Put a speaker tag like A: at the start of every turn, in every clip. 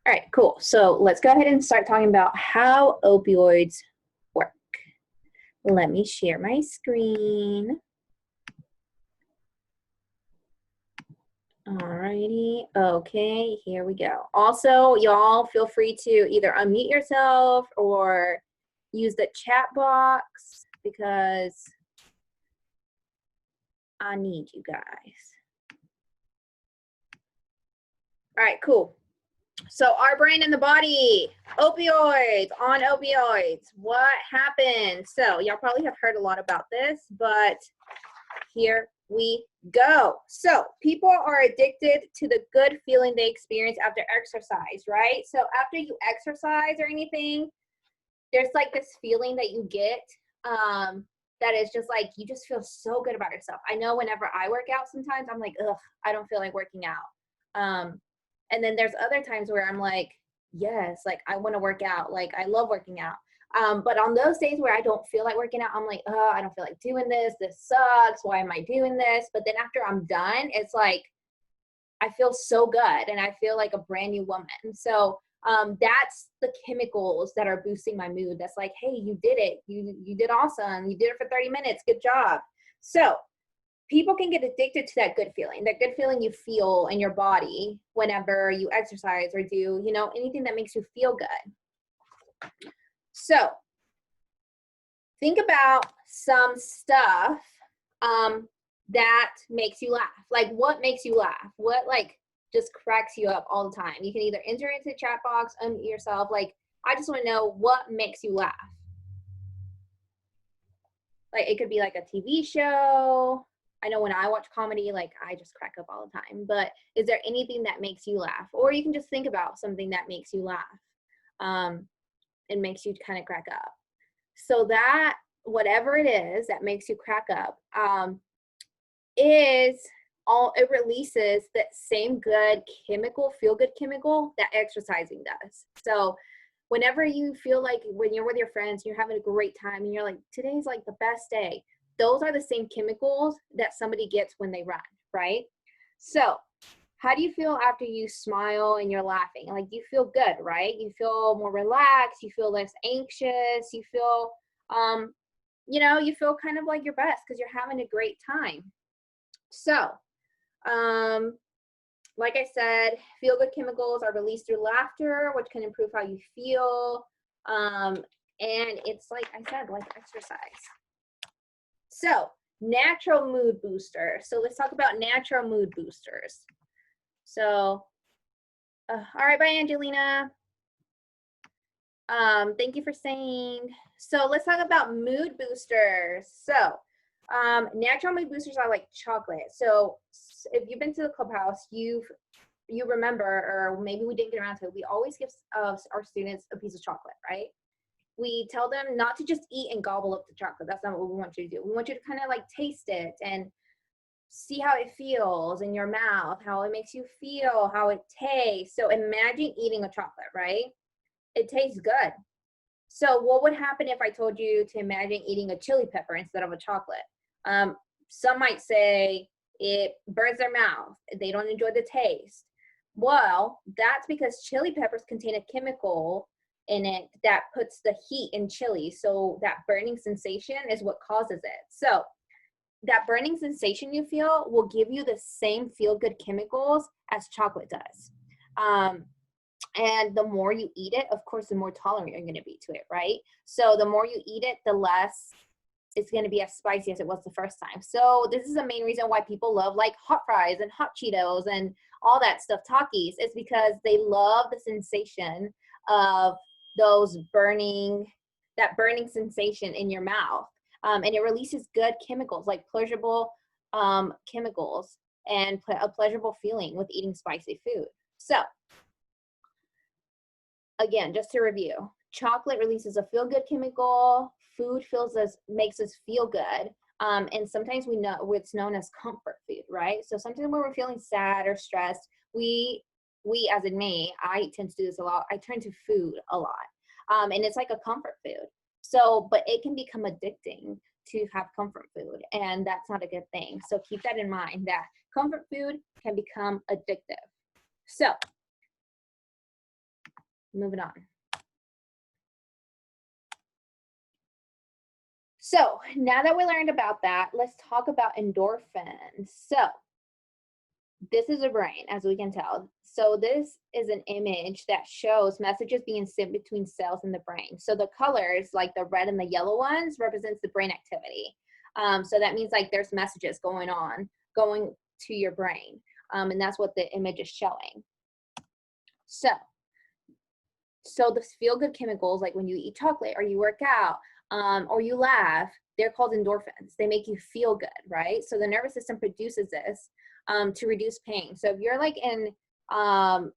A: All right, cool. So let's go ahead and start talking about how opioids work. Let me share my screen. Alrighty, okay, here we go. Also, y'all feel free to either unmute yourself or use the chat box because I need you guys. All right, cool. So our brain and the body, opioids, on opioids, what happened? So y'all probably have heard a lot about this, but here we go. So people are addicted to the good feeling they experience after exercise, right? So after you exercise or anything, there's like this feeling that you get that is just like, you just feel so good about yourself. I know whenever I work out sometimes, I'm like, ugh, I don't feel like working out. And then there's other times where I'm like, yes, like I want to work out. Like I love working out. But on those days where I don't feel like working out, I'm like, oh, I don't feel like doing this. This sucks. Why am I doing this? But then after I'm done, it's like, I feel so good and I feel like a brand new woman. So that's the chemicals that are boosting my mood. That's like, hey, you did it. You did awesome. You did it for 30 minutes. Good job. So people can get addicted to that good feeling you feel in your body whenever you exercise or do, anything that makes you feel good. So think about some stuff that makes you laugh. Like what makes you laugh? What like just cracks you up all the time? You can either enter into the chat box, unmute yourself. Like I just want to know what makes you laugh. Like it could be like a TV show. I know when I watch comedy, like I just crack up all the time. But is there anything that makes you laugh? Or you can just think about something that makes you laugh and makes you kind of crack up. So that whatever it is that makes you crack up it releases that same good chemical, feel good chemical that exercising does. So whenever you feel like when you're with your friends, you're having a great time and you're like, today's like the best day. Those are the same chemicals that somebody gets when they run, right? So how do you feel after you smile and you're laughing? Like you feel good, right? You feel more relaxed, you feel less anxious, you feel you feel kind of like your best because you're having a great time. So like I said, feel good chemicals are released through laughter, which can improve how you feel. And it's like I said, like exercise. So natural mood booster. So let's talk about natural mood boosters. So, all right, bye, Angelina. Thank you for saying. So let's talk about mood boosters. So natural mood boosters are like chocolate. So if you've been to the clubhouse, you remember, or maybe we didn't get around to it, we always give our students a piece of chocolate, right? We tell them not to just eat and gobble up the chocolate. That's not what we want you to do. We want you to kind of like taste it and see how it feels in your mouth, how it makes you feel, how it tastes. So imagine eating a chocolate, right? It tastes good. So what would happen if I told you to imagine eating a chili pepper instead of a chocolate? Some might say it burns their mouth. They don't enjoy the taste. Well, that's because chili peppers contain a chemical in it that puts the heat in chili. So that burning sensation is what causes it. So that burning sensation you feel will give you the same feel-good chemicals as chocolate does. And the more you eat it, of course, the more tolerant you're going to be to it, right? So the more you eat it, the less it's going to be as spicy as it was the first time. So this is the main reason why people love like hot fries and hot Cheetos and all that stuff, Takis, is because they love the sensation of those that burning sensation in your mouth. And it releases good chemicals, like pleasurable chemicals and a pleasurable feeling with eating spicy food. So again, just to review, chocolate releases a feel-good chemical, food makes us feel good, and sometimes we know it's known as comfort food, right? So sometimes when we're feeling sad or stressed, we as in me, I tend to do this a lot, I turn to food a lot, and it's like a comfort food. So, but it can become addicting to have comfort food, and that's not a good thing. So keep that in mind, that comfort food can become addictive. So moving on. So now that we learned about that, let's talk about endorphins. So this is a brain, as we can tell. So this is an image that shows messages being sent between cells in the brain. So the colors, like the red and the yellow ones, represents the brain activity. So that means like there's messages going to your brain. And that's what the image is showing. So the feel-good chemicals, like when you eat chocolate or you work out or you laugh, they're called endorphins. They make you feel good, right? So the nervous system produces this to reduce pain. So if you're like in a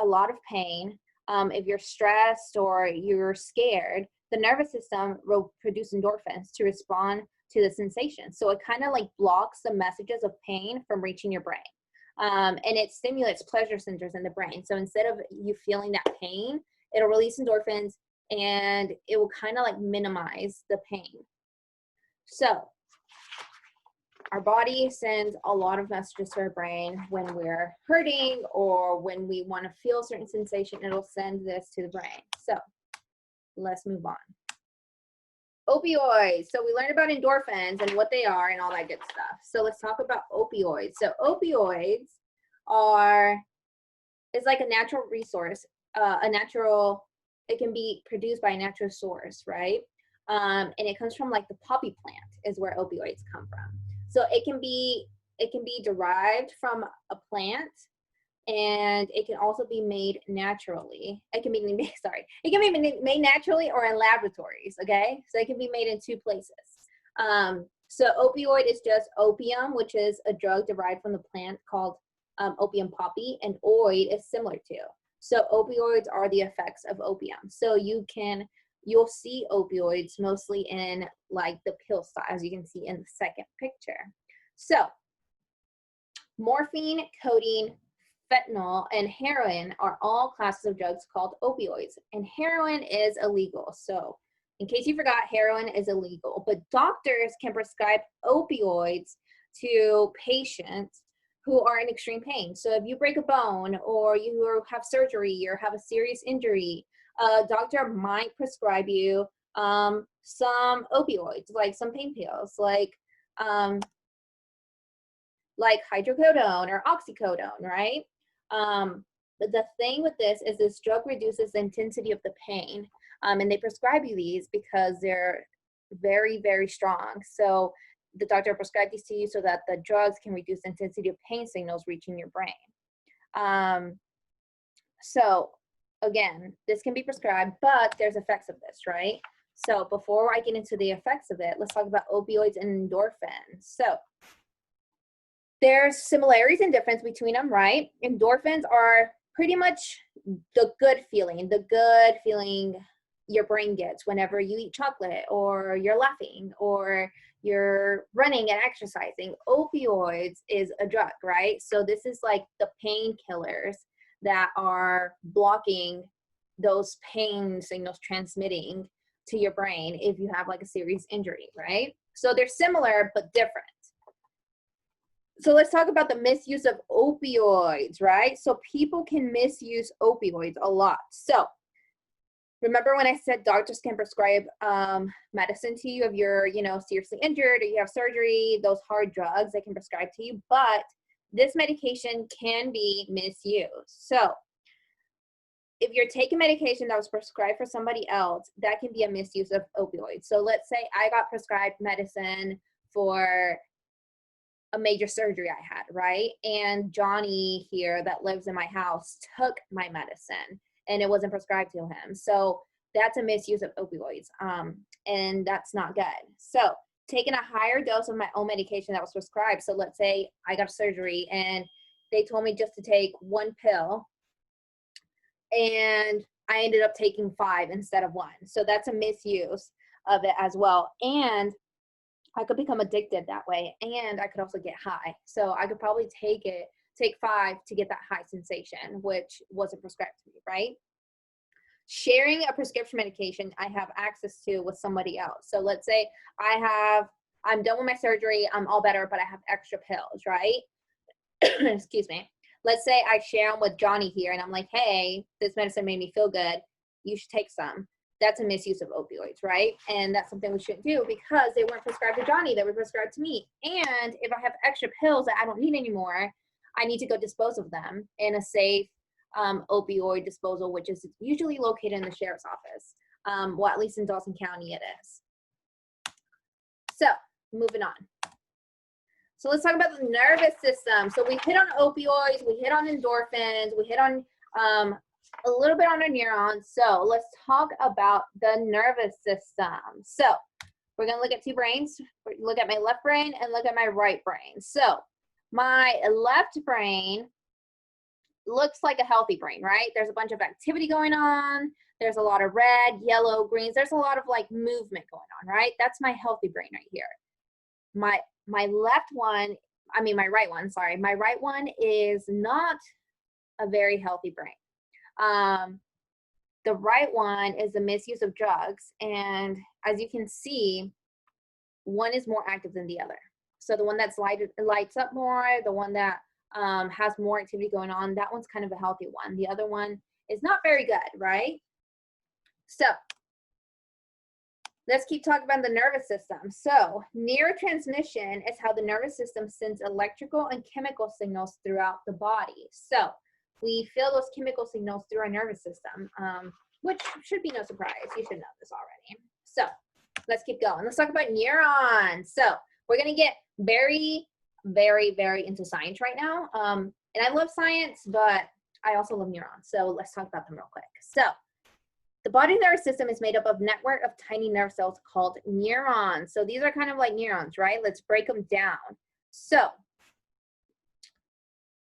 A: lot of pain, if you're stressed or you're scared, the nervous system will produce endorphins to respond to the sensation. So it kind of like blocks the messages of pain from reaching your brain. And it stimulates pleasure centers in the brain. So instead of you feeling that pain, it'll release endorphins and it will kind of like minimize the pain. So our body sends a lot of messages to our brain when we're hurting or when we want to feel a certain sensation. It'll send this to the brain. So let's move on. Opioids. So we learned about endorphins and what they are and all that good stuff. So let's talk about opioids. So opioids is like a natural resource, it can be produced by a natural source, right? And it comes from like the poppy plant is where opioids come from. So it can be derived from a plant, and it can also be made naturally. It can be made naturally or in laboratories, okay? So it can be made in two places. So opioid is just opium, which is a drug derived from the plant called opium poppy, and oid is similar to. So opioids are the effects of opium. So you'll see opioids mostly in like the pill style, as you can see in the second picture. So morphine, codeine, fentanyl, and heroin are all classes of drugs called opioids. And heroin is illegal. So in case you forgot, heroin is illegal, but doctors can prescribe opioids to patients who are in extreme pain. So if you break a bone or you have surgery or have a serious injury, a doctor might prescribe you some opioids, like some pain pills, like hydrocodone or oxycodone, right? But the thing with this is this drug reduces the intensity of the pain, and they prescribe you these because they're very, very strong. So the doctor prescribed these to you so that the drugs can reduce the intensity of pain signals reaching your brain. So again, this can be prescribed, but there's effects of this, right? So before I get into the effects of it, let's talk about opioids and endorphins. So there's similarities and difference between them, right? Endorphins are pretty much the good feeling your brain gets whenever you eat chocolate or you're laughing or you're running and exercising. Opioids is a drug, right? So this is like the painkillers that are blocking those pain signals transmitting to your brain if you have like a serious injury, right? So they're similar but different. So let's talk about the misuse of opioids, right? So people can misuse opioids a lot. So remember when I said doctors can prescribe medicine to you if you're, seriously injured or you have surgery, those hard drugs they can prescribe to you, but this medication can be misused. So if you're taking medication that was prescribed for somebody else, that can be a misuse of opioids. So let's say I got prescribed medicine for a major surgery I had, right? And Johnny here that lives in my house took my medicine and it wasn't prescribed to him. So that's a misuse of opioids, and that's not good. So taking a higher dose of my own medication that was prescribed. So let's say I got surgery and they told me just to take one pill and I ended up taking 5 instead of 1. So that's a misuse of it as well. And I could become addicted that way, and I could also get high. So I could probably take 5 to get that high sensation, which wasn't prescribed to me, right? Sharing a prescription medication I have access to with somebody else. So let's say I'm done with my surgery, I'm all better, but I have extra pills, right? Excuse me. let's say I share them with Johnny here and I'm like, hey, this medicine made me feel good. You should take some. That's a misuse of opioids, right? And that's something we shouldn't do because they weren't prescribed to Johnny, they were prescribed to me. And if I have extra pills that I don't need anymore, I need to go dispose of them in a safe opioid disposal, which is usually located in the sheriff's office. Well, at least in Dawson County it is. So moving on. So let's talk about the nervous system. So we hit on opioids, we hit on endorphins, we hit on a little bit on our neurons. So let's talk about the nervous system. So we're gonna look at two brains. Look at my left brain and look at my right brain. So my left brain looks like a healthy brain, right? There's a bunch of activity going on. There's a lot of red, yellow, greens. There's a lot of like movement going on, right? That's my healthy brain right here. My left one, I mean my right one, sorry. My right one is not a very healthy brain. The right one is the misuse of drugs. And as you can see, one is more active than the other. So the one that's lights up more, the one that has more activity going on, that one's kind of a healthy one. The other one is not very good, right? So let's keep talking about the nervous system. So neurotransmission is how the nervous system sends electrical and chemical signals throughout the body. So we feel those chemical signals through our nervous system, which should be no surprise. You should know this already. So let's keep going. Let's talk about neurons. So we're going to get very, very, very into science right now. And I love science, but I also love neurons. So let's talk about them real quick. So the body nervous system is made up of a network of tiny nerve cells called neurons. So these are kind of like neurons, right? Let's break them down. So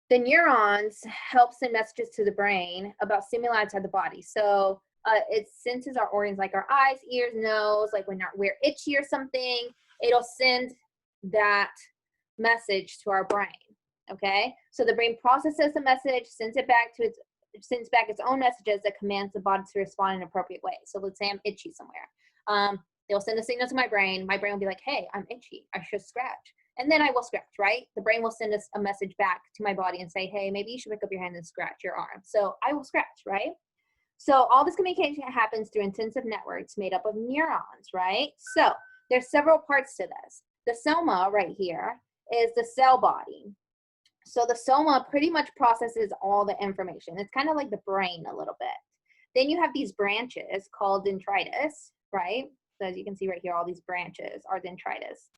A: the neurons help send messages to the brain about stimuli outside the body. So it senses our organs like our eyes, ears, nose, like when we're itchy or something, it'll send that message to our brain, okay? So the brain processes the message, sends back its own messages that commands the body to respond in an appropriate way. So let's say I'm itchy somewhere. They'll send a signal to my brain. My brain will be like, hey, I'm itchy. I should scratch. And then I will scratch, right? The brain will send us a message back to my body and say, hey, maybe you should pick up your hand and scratch your arm. So I will scratch, right? So all this communication happens through intensive networks made up of neurons, right? So there's several parts to this. The soma right here is the cell body. So the soma pretty much processes all the information. It's kind of like the brain a little bit. Then you have these branches called dendritis, right? So as you can see right here, all these branches are dendritis.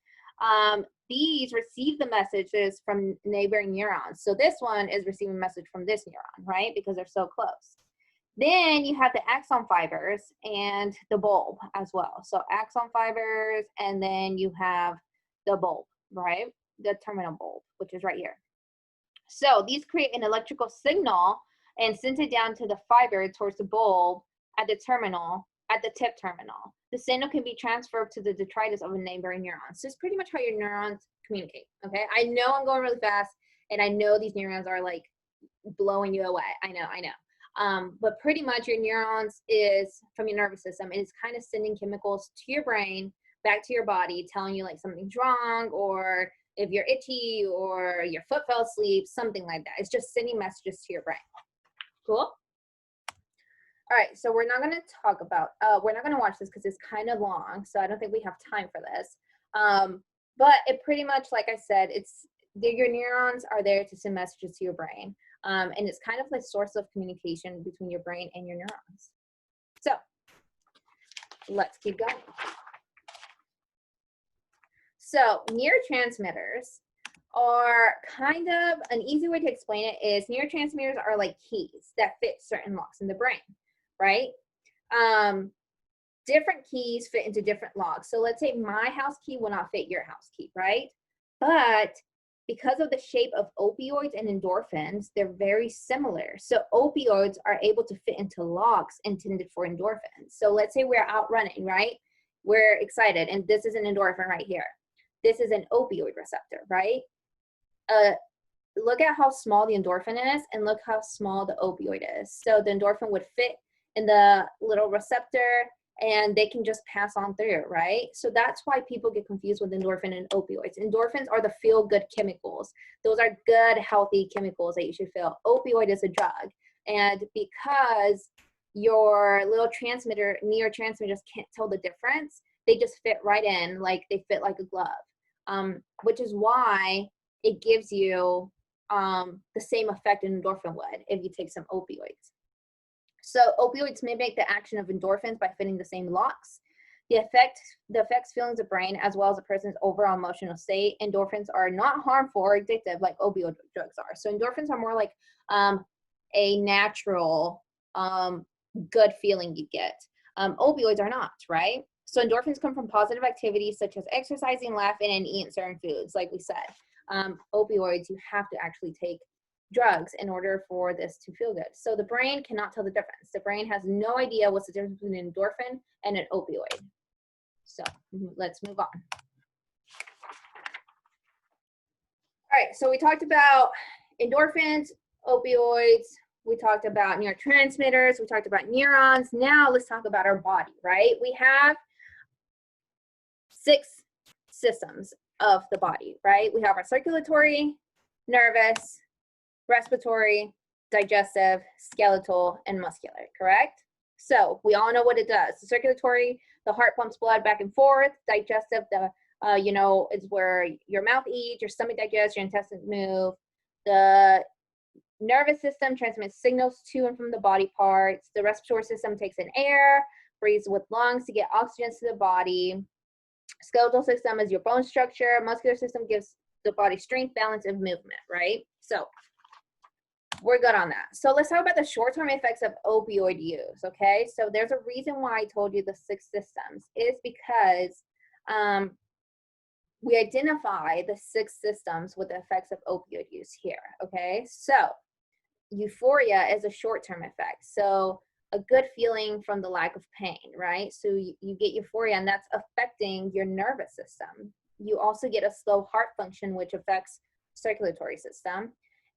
A: These receive the messages from neighboring neurons. So this one is receiving a message from this neuron, right? Because they're so close. Then you have the axon fibers and the bulb as well. So axon fibers, and then you have the bulb, right? The terminal bulb, which is right here. So these create an electrical signal and send it down to the fiber towards the bulb at the terminal, at the tip terminal. The signal can be transferred to the detritus of a neighboring neuron. So it's pretty much how your neurons communicate, okay? I know I'm going really fast, and I know these neurons are like blowing you away. I know. But pretty much your neurons is from your nervous system, and it's kind of sending chemicals to your brain, back to your body, telling you like something's wrong, or if you're itchy, or your foot fell asleep, something like that. It's just sending messages to your brain. Cool? All right, so we're not going to talk about, we're not going to watch this because it's kind of long, so I don't think we have time for this. But it pretty much, like I said, your neurons are there to send messages to your brain. And it's kind of the source of communication between your brain and your neurons. So let's keep going. So neurotransmitters are kind of, an easy way to explain it is neurotransmitters are like keys that fit certain locks in the brain, right? Different keys fit into different locks. So let's say my house key will not fit your house key, right? But because of the shape of opioids and endorphins, they're very similar. So opioids are able to fit into locks intended for endorphins. So let's say we're out running, right? We're excited, and this is an endorphin right here. This is an opioid receptor, right? Look at how small the endorphin is, and look how small the opioid is. So the endorphin would fit in the little receptor, and they can just pass on through, right? So that's why people get confused with endorphin and opioids. Endorphins are the feel-good chemicals. Those are good, healthy chemicals that you should feel. Opioid is a drug. And because your little neurotransmitters can't tell the difference, they just fit right in, like they fit like a glove, which is why it gives you the same effect an endorphin would if you take some opioids. So opioids mimic the action of endorphins by fitting the same locks. The affects feelings of brain as well as a person's overall emotional state. Endorphins are not harmful or addictive like opioid drugs are. So endorphins are more like a natural good feeling you get. Opioids are not, right? So endorphins come from positive activities such as exercising, laughing, and eating certain foods, like we said. Opioids, you have to actually take drugs in order for this to feel good. So the brain cannot tell the difference. The brain has no idea what's the difference between an endorphin and an opioid. So let's move on. All right, so we talked about endorphins, opioids, we talked about neurotransmitters, we talked about neurons. Now let's talk about our body, right? We have 6 systems of the body, right? We have our circulatory, nervous, respiratory, digestive, skeletal, and muscular, correct? So we all know what it does. The circulatory, the heart pumps blood back and forth. Digestive, is where your mouth eats, your stomach digests, your intestines move. The nervous system transmits signals to and from the body parts. The respiratory system takes in air, breathes with lungs to get oxygen to the body. Skeletal system is your bone structure. Muscular system gives the body strength, balance, and movement, right? So we're good on that. So let's talk about the short-term effects of opioid use, okay? So there's a reason why I told you the 6 systems. It's because we identify the 6 systems with the effects of opioid use here, okay? So euphoria is a short-term effect. So a good feeling from the lack of pain, right? So you get euphoria, and that's affecting your nervous system. You also get a slow heart function, which affects circulatory system.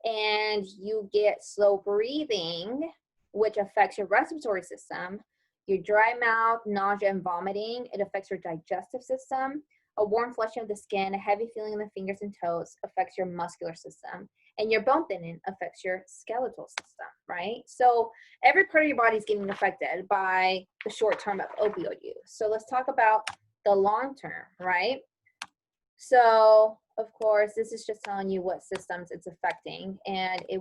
A: And you get slow breathing, which affects your respiratory system. Your dry mouth, nausea, and vomiting, it affects your digestive system. A warm flushing of the skin, a heavy feeling in the fingers and toes affects your muscular system. And your bone thinning affects your skeletal system, right? So every part of your body is getting affected by the short term of opioid use. So let's talk about the long term, right? So of course, this is just telling you what systems it's affecting, and a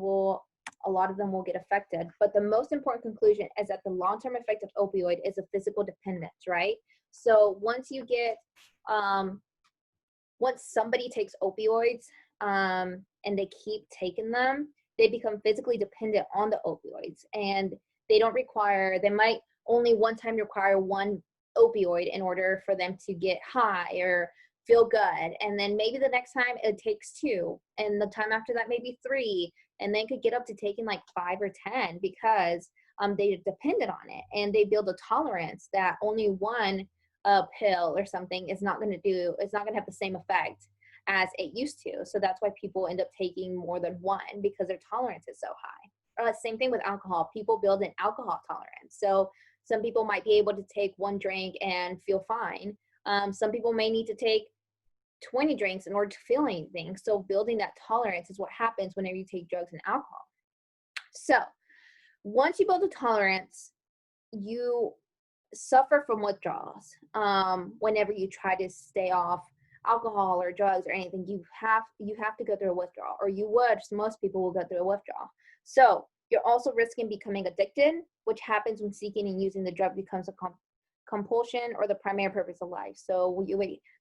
A: lot of them will get affected. But the most important conclusion is that the long-term effect of opioid is a physical dependence, right? So once somebody takes opioids and they keep taking them, they become physically dependent on the opioids, and they might only one time require one opioid in order for them to get high or feel good, and then maybe the next time it takes 2, and the time after that maybe 3, and then could get up to taking like 5 or 10 because they depended on it, and they build a tolerance that only one pill or something is not going to have the same effect as it used to. So that's why people end up taking more than one, because their tolerance is so high. Same thing with alcohol. People build an alcohol tolerance. So some people might be able to take 1 drink and feel fine. Some people may need to take 20 drinks in order to feel anything. So building that tolerance is what happens whenever you take drugs and alcohol. So once you build a tolerance, you suffer from withdrawals. Whenever you try to stay off alcohol or drugs or anything, you have to go through a withdrawal, or most people will go through a withdrawal. So you're also risking becoming addicted, which happens when seeking and using the drug becomes a compulsion or the primary purpose of life. So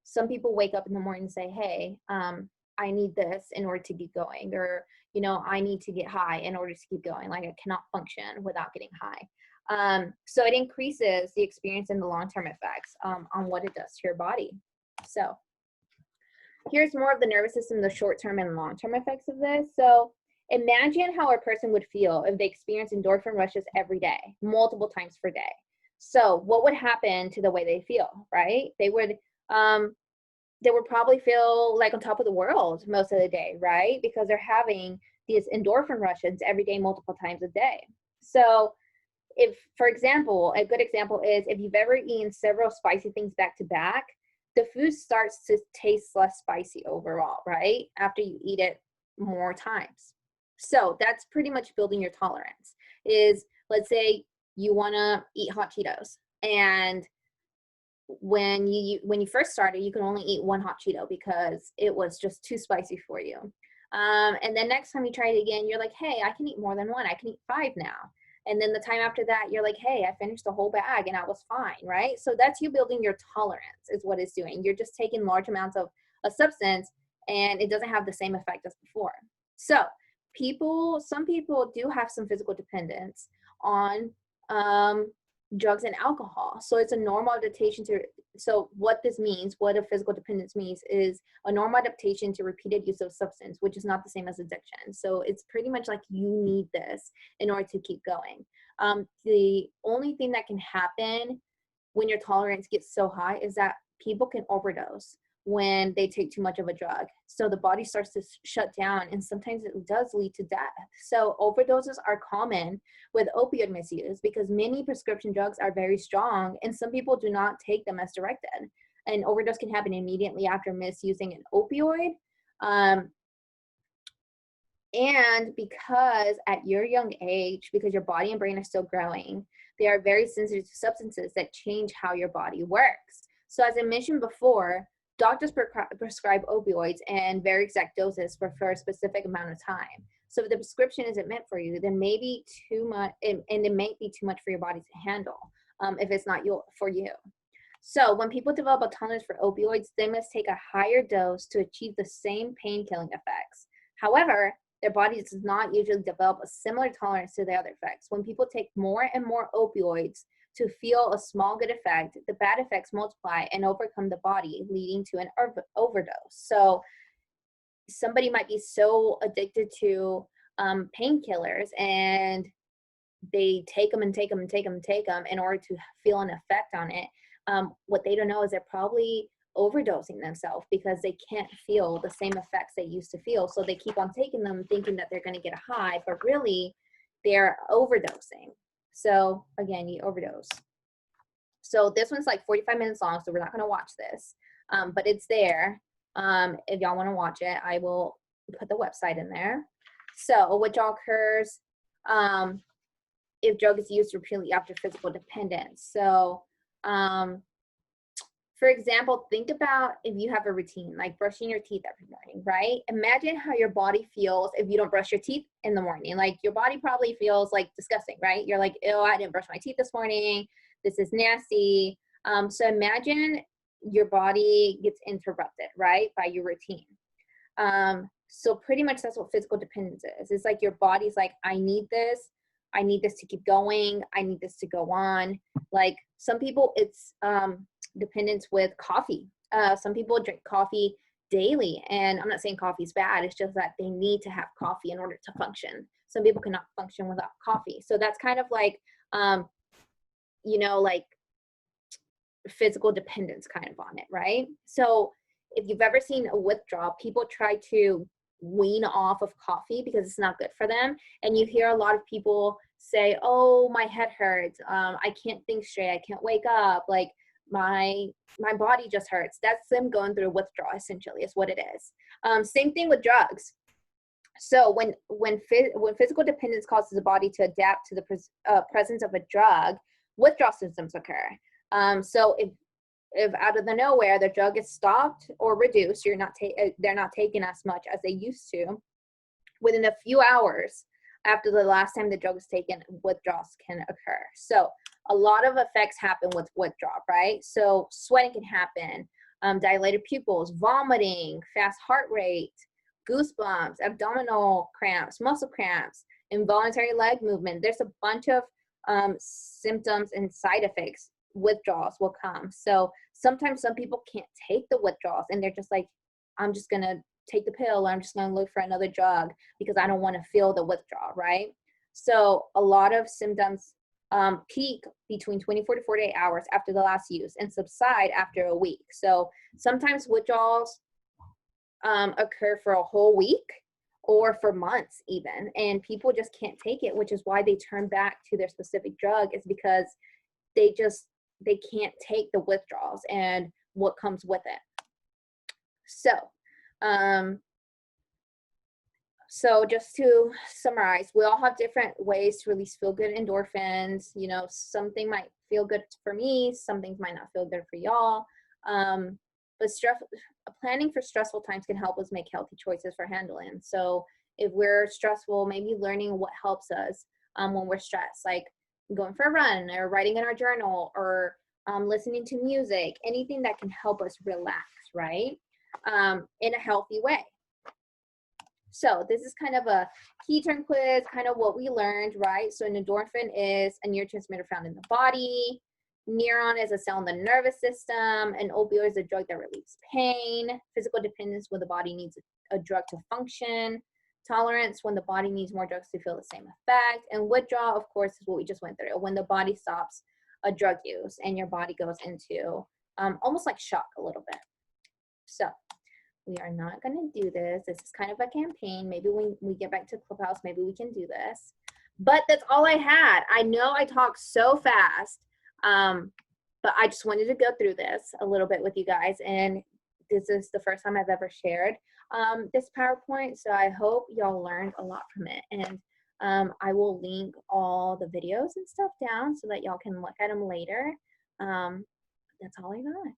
A: some people wake up in the morning and say, hey, I need this in order to keep going, or I need to get high in order to keep going. Like, I cannot function without getting high. So it increases the experience and the long-term effects on what it does to your body. So here's more of the nervous system, the short-term and long-term effects of this. So imagine how a person would feel if they experienced endorphin rushes every day, multiple times per day. So what would happen to the way they feel, right? They would probably feel like on top of the world most of the day, right? Because they're having these endorphin rushes every day, multiple times a day. So if, for example, a good example is if you've ever eaten several spicy things back to back, the food starts to taste less spicy overall, right? After you eat it more times. So that's pretty much building your tolerance. Is, let's say you want to eat hot Cheetos, and when you first started, you could only eat one hot Cheeto because it was just too spicy for you. And then next time you try it again, you're like, hey, I can eat more than one. I can eat 5 now. And then the time after that, you're like, hey, I finished the whole bag and I was fine, right? So that's you building your tolerance is what it's doing. You're just taking large amounts of a substance and it doesn't have the same effect as before. So some people do have some physical dependence on drugs and alcohol. So it's a normal adaptation to, so what this means, what a physical dependence means is a normal adaptation to repeated use of substance, which is not the same as addiction. So it's pretty much like you need this in order to keep going. The only thing that can happen when your tolerance gets so high is that people can overdose when they take too much of a drug. So the body starts to shut down and sometimes it does lead to death. So overdoses are common with opioid misuse because many prescription drugs are very strong and some people do not take them as directed. An overdose can happen immediately after misusing an opioid. And because at your young age, because your body and brain are still growing, they are very sensitive to substances that change how your body works. So as I mentioned before, doctors prescribe opioids and very exact doses for a specific amount of time. So if the prescription isn't meant for you, then maybe too much, and it may be too much for your body to handle if it's not for you. So when people develop a tolerance for opioids, they must take a higher dose to achieve the same pain-killing effects. However, their bodies does not usually develop a similar tolerance to the other effects. When people take more and more opioids to feel a small good effect, the bad effects multiply and overcome the body, leading to an overdose. So somebody might be so addicted to painkillers and they take them and take them and take them and take them in order to feel an effect on it. What they don't know is they're probably overdosing themselves because they can't feel the same effects they used to feel. So they keep on taking them thinking that they're going to get a high, but really they're overdosing. So again, you overdose. So this one's like 45 minutes long, so we're not going to watch this, but it's there. If y'all want to watch it, I will put the website in there. So withdrawal occurs if drug is used repeatedly after physical dependence. So for example, think about if you have a routine, like brushing your teeth every morning, right? Imagine how your body feels if you don't brush your teeth in the morning. Like your body probably feels like disgusting, right? You're like, ew, I didn't brush my teeth this morning. This is nasty. So imagine your body gets interrupted, right, by your routine. So pretty much that's what physical dependence is. It's like your body's like, I need this. I need this to keep going. I need this to go on. Like some people, it's dependence with coffee. Some people drink coffee daily, and I'm not saying coffee is bad. It's just that they need to have coffee in order to function. Some people cannot function without coffee. So that's kind of like, you know, like physical dependence kind of on it, right? So if you've ever seen a withdrawal, people try to wean off of coffee because it's not good for them. And you hear a lot of people say, oh, my head hurts. I can't think straight. I can't wake up. Like my body just hurts. That's them going through a withdrawal, essentially, is what it is. Same thing with drugs. So when physical dependence causes the body to adapt to the presence of a drug, withdrawal symptoms occur. So if out of the nowhere the drug is stopped or reduced, they're not taking as much as they used to, within a few hours after the last time the drug was taken, withdrawals can occur. So a lot of effects happen with withdrawal, right? So sweating can happen, dilated pupils, vomiting, fast heart rate, goosebumps, abdominal cramps, muscle cramps, involuntary leg movement. There's a bunch of symptoms and side effects withdrawals will come. So sometimes some people can't take the withdrawals and they're just like, I'm just gonna take the pill, or I'm just gonna look for another drug because I don't want to feel the withdrawal, right? So a lot of symptoms peak between 24 to 48 hours after the last use and subside after a week. So sometimes withdrawals occur for a whole week, or for months even, and people just can't take it, which is why they turn back to their specific drug, is because they can't take the withdrawals and what comes with it. So just to summarize, we all have different ways to release feel-good endorphins. You know, something might feel good for me, some things might not feel good for y'all. But planning for stressful times can help us make healthy choices for handling. So if we're stressful, maybe learning what helps us when we're stressed, like going for a run or writing in our journal or listening to music, anything that can help us relax, right? In a healthy way. So this is kind of a key term quiz, kind of what we learned, right? So an endorphin is a neurotransmitter found in the body. Neuron is a cell in the nervous system. An opioid is a drug that relieves pain. Physical dependence, when the body needs a drug to function. Tolerance, when the body needs more drugs to feel the same effect. And withdrawal, of course, is what we just went through, when the body stops a drug use and your body goes into almost like shock a little bit. So we are not going to do this. This is kind of a campaign. Maybe when we get back to Clubhouse, maybe we can do this. But that's all I had. I know I talk so fast, but I just wanted to go through this a little bit with you guys. And this is the first time I've ever shared this PowerPoint. So I hope y'all learned a lot from it. And I will link all the videos and stuff down so that y'all can look at them later. That's all I got.